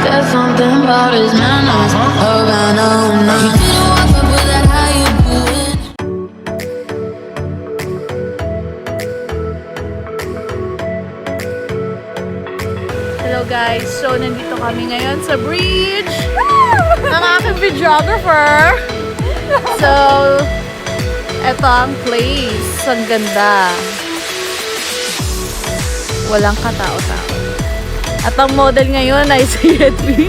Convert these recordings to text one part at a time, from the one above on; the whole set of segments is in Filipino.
Said something about his manners. Oh, I know, no. You didn't walk up with that, how you doing? Hello guys, so nandito kami ngayon sa bridge ng aking videographer. So, eto ang place. Ang ganda. Walang katao-tao. At ang model ngayon ay si Edwin.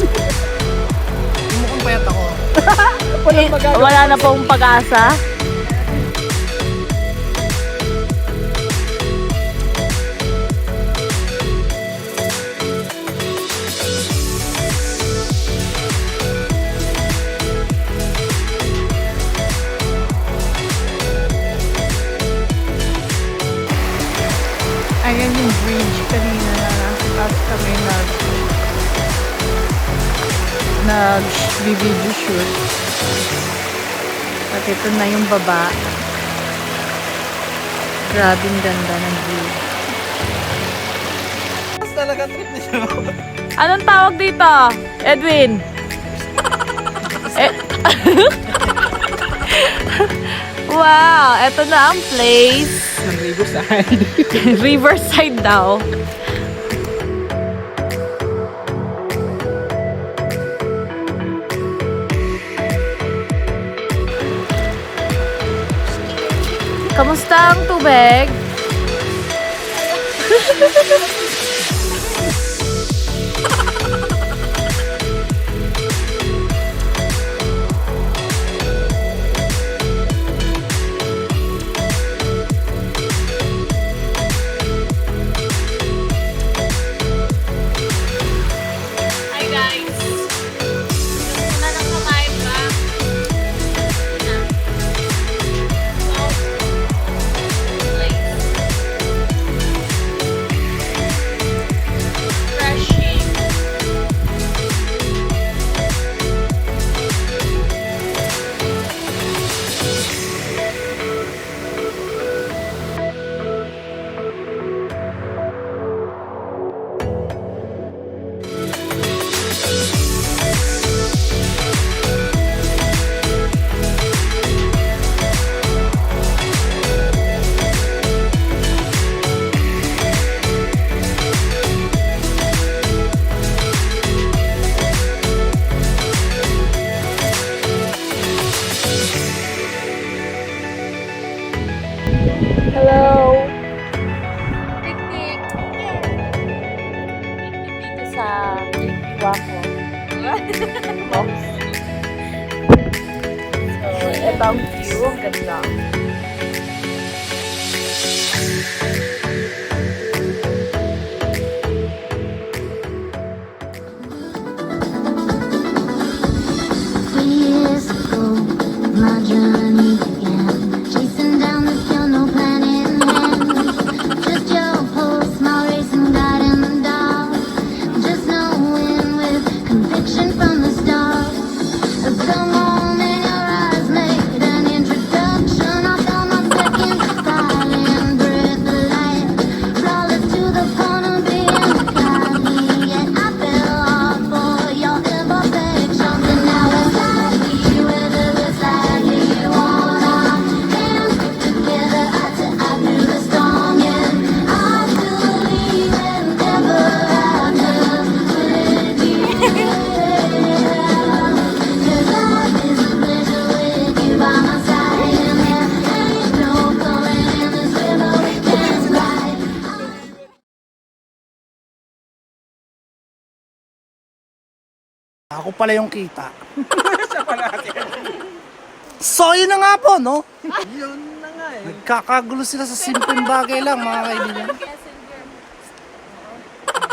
Mukhang payat ako. Wala na pong pag-asa. Ayan yung bridge kanina na tapos kami nag-video shoot. At ito na yung baba. Grabing ganda ng view. Mas talaga trip niyo. Anong tawag dito, Edwin? Wow, eto na ang place. Riverside. Riverside daw. Kamusta ang tubig? Hello! Picnic! Picnic dito sa Waco. So, ito ang view. Ang ganda. Years ago, my journey began. Chasing down the hill, no plan in hand. Just your pulse, my racing guide in the dark. Just knowing with conviction from the start. The moment your eyes made an introduction, I felt my second silent breath of light. Flawless to the point of being godly, yet I fell hard for your imperfections, and now it's sadly, whether it's sadly you want our hands together, eye to eye through the storm. Yeah, I believe in ever after with you. 'Cause life is a pleasure with you by my side, and there ain't no going in this river we can't slide. Ako pala yung kita. Siya pala natin. So, yun na nga po, no? Yun na nga eh. Nagkakagulo sila sa simpleng bagay lang, mga kaibigan.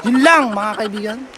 Yun lang, mga kaibigan.